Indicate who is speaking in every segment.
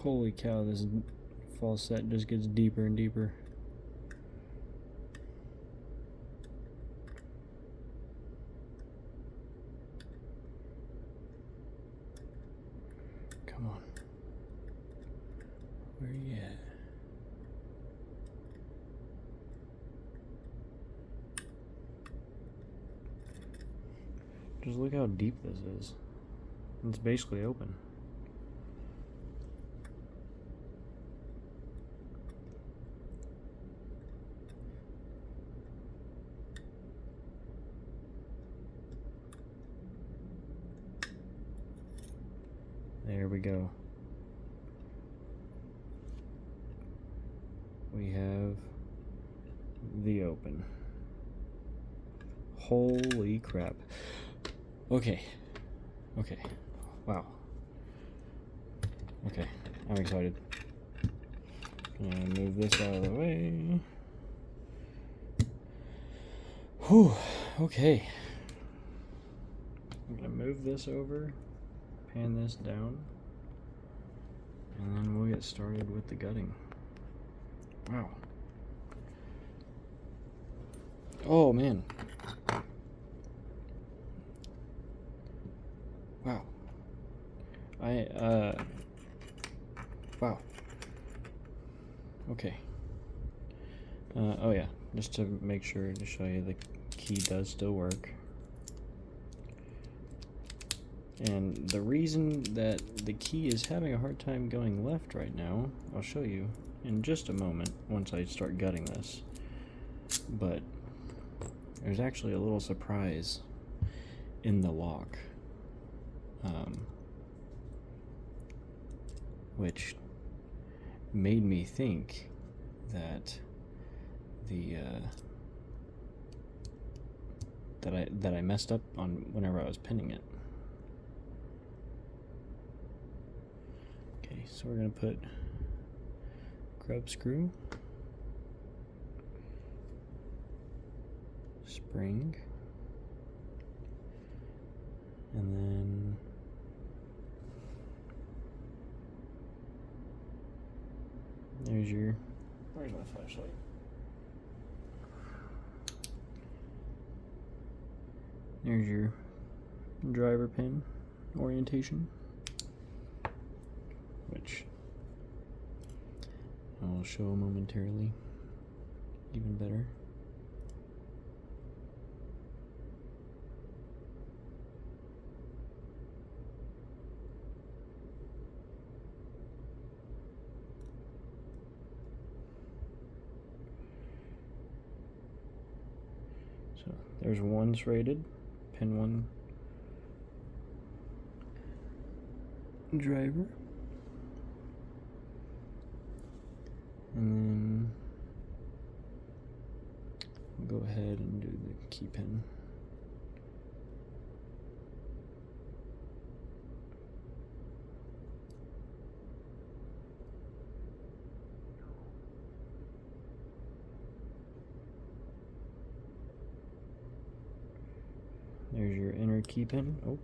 Speaker 1: Holy cow, this false set just gets deeper and deeper. Come on. Where you at? Just look how deep this is. It's basically open. There we go. We have the open. Holy crap. Okay. Okay. Wow. Okay. I'm excited. Gonna move this out of the way. Whew. Okay. I'm gonna move this over, pan this down, and then we'll get started with the gutting. Wow. Oh man. Wow. Wow. Okay. Oh yeah, just to make sure to show you the key does still work. And the reason that the key is having a hard time going left right now, I'll show you in just a moment once I start gutting this. But there's actually a little surprise in the lock. Which made me think that that I messed up on whenever I was pinning it. Okay, so we're gonna put grub screw, spring, and then there's your, where's my flashlight? There's your driver pin orientation, which I'll show momentarily even better. So there's one serrated, pin one driver, and then we'll go ahead and do the key pin. There's your inner key pin. Oh.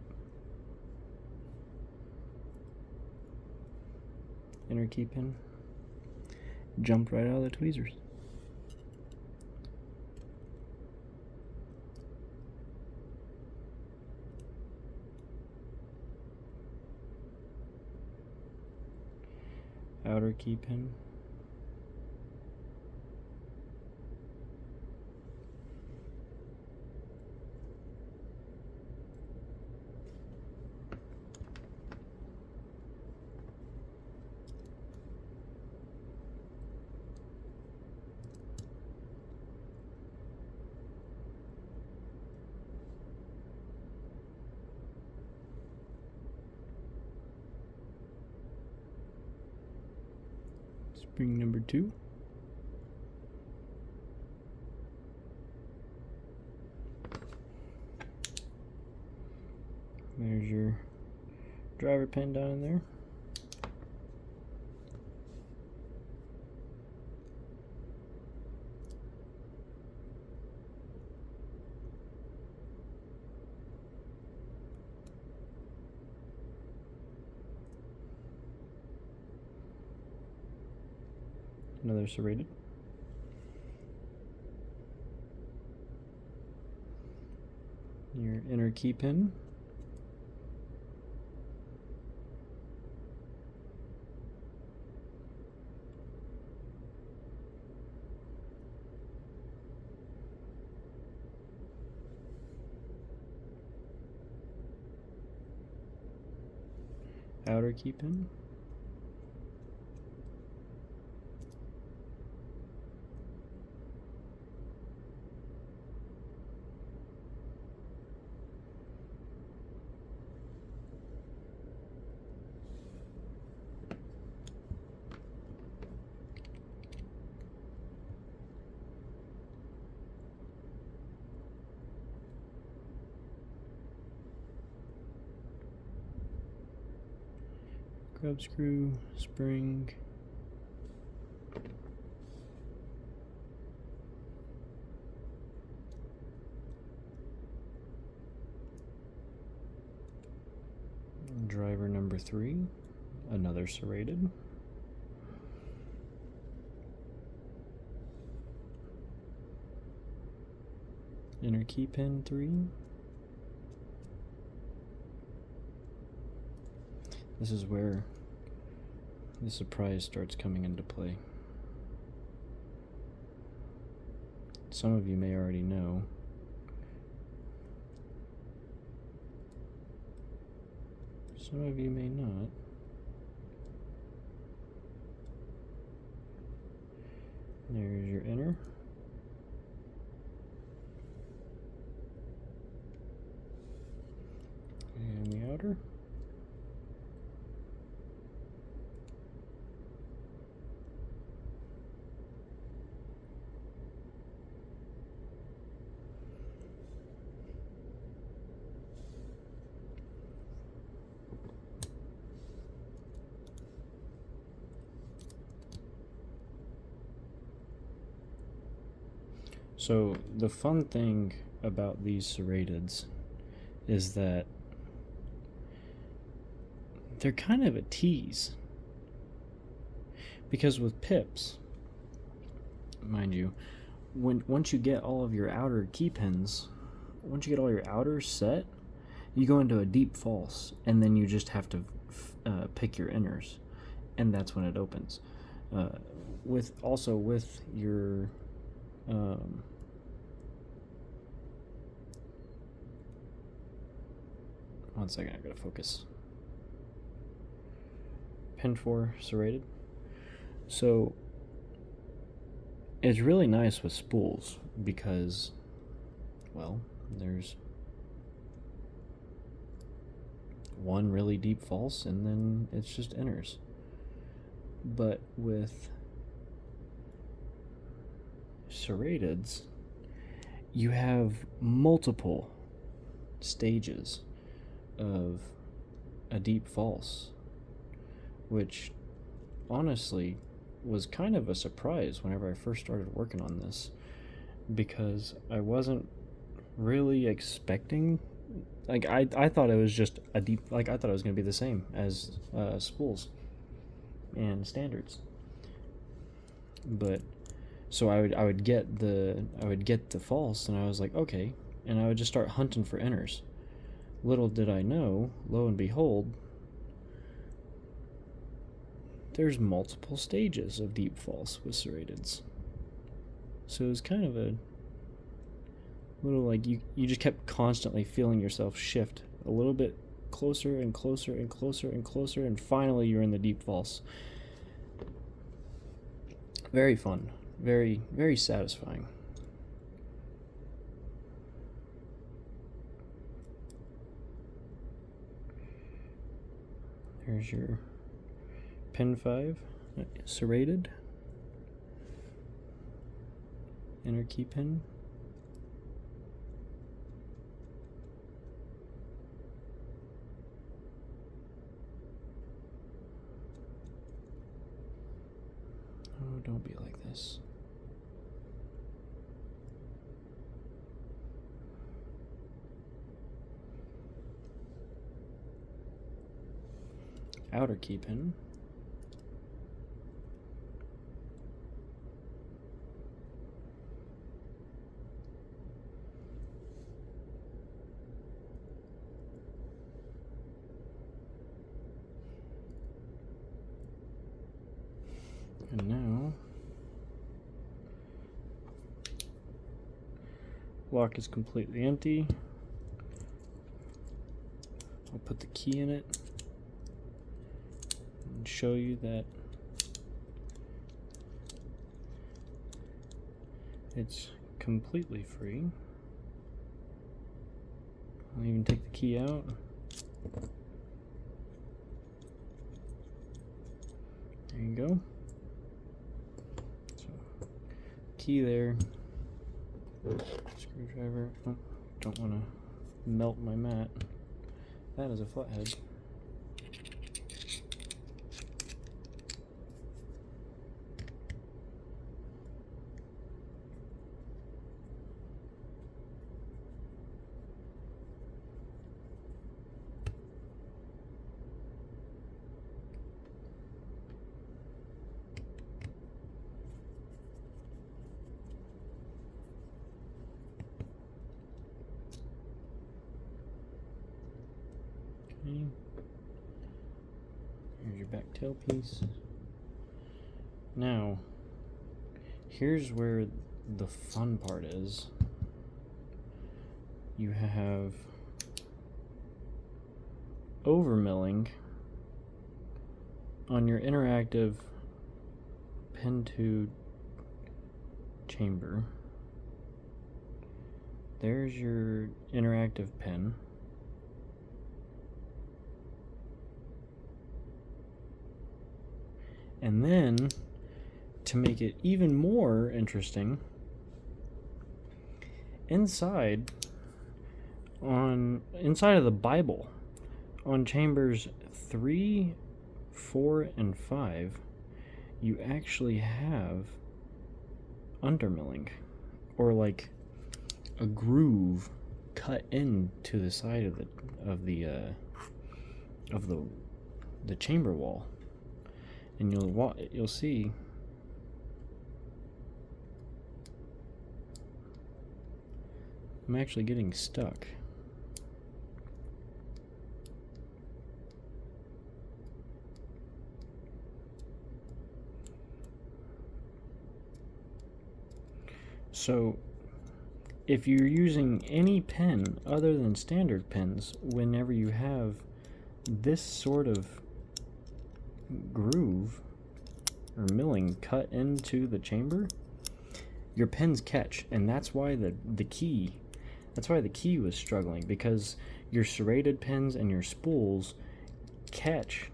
Speaker 1: Inner key pin. Jumped right out of the tweezers. Outer key pin. Spring number 2. There's your driver pin down in there. another serrated. Your inner key pin. Outer key pin. Grub screw, spring. Driver number 3, another serrated. Inner key pin 3. This is where the surprise starts coming into play. Some of you may already know. Some of you may not. There's your inner. And the outer. So the fun thing about these serrateds is that they're kind of a tease. Because with pips, mind you, once you get all of your outer key pins, once you get all your outers set, you go into a deep false, and then you just have to pick your inners, and that's when it opens. With your one second, I gotta focus. Pin 4 serrated. So it's really nice with spools because, well, there's one really deep false and then it's just inners. But with serrateds, you have multiple stages of a deep false, which honestly was kind of a surprise whenever I first started working on this, because I wasn't really expecting, like, I thought it was just a deep, like, I thought it was going to be the same as spools and standards. But so I would get the false, and I was like, okay, and I would just start hunting for inners. Little did I know, lo and behold, there's multiple stages of deep false with serrateds. So it was kind of a little like you just kept constantly feeling yourself shift a little bit closer and closer and closer and closer, and finally you're in the deep false. Very fun. Very, very satisfying. Here's your pin 5, serrated, inner key pin, oh, don't be like this. Outer key pin, lock is completely empty. I'll put the key in it and show you that it's completely free. I'll even take the key out. There you go. So, key there. Screwdriver. Oh, don't want to melt my mat. That is a flathead. Here's your back tail piece. Now, here's where the fun part is. You have overmilling on your interactive pin to chamber. There's your interactive pin. And then, to make it even more interesting, inside of the Bible, on chambers 3, 4, and 5, you actually have undermilling, or like a groove cut into the side of the chamber wall. And you'll see I'm actually getting stuck. So if you're using any pen other than standard pens, whenever you have this sort of groove or milling cut into the chamber, your pens catch, and that's why the key was struggling, because your serrated pens and your spools catch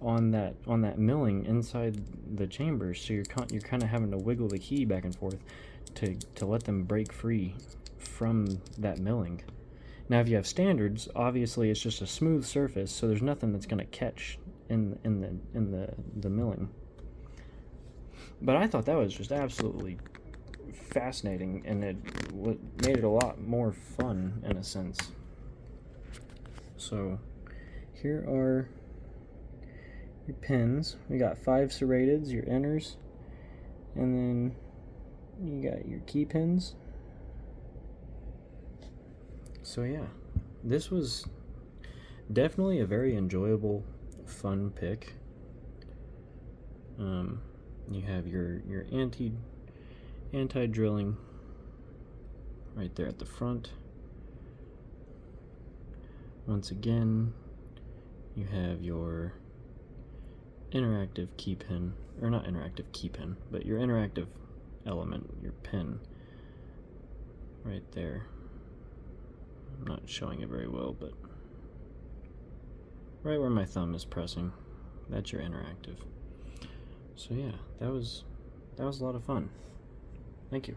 Speaker 1: on that milling inside the chamber, so you're kind of having to wiggle the key back and forth to let them break free from that milling. Now if you have standards, obviously it's just a smooth surface, so there's nothing that's going to catch in the milling. But I thought that was just absolutely fascinating, and it made it a lot more fun in a sense. So here are your pins. We got 5 serrateds, your inners, and then you got your key pins. So yeah, this was definitely a very enjoyable, fun pick. You have your anti-drilling right there at the front. Once again, you have your interactive key pin, or not interactive key pin, but your interactive element, your pin right there. I'm not showing it very well, but right where my thumb is pressing, that's your interactive. So yeah, that was a lot of fun. Thank you.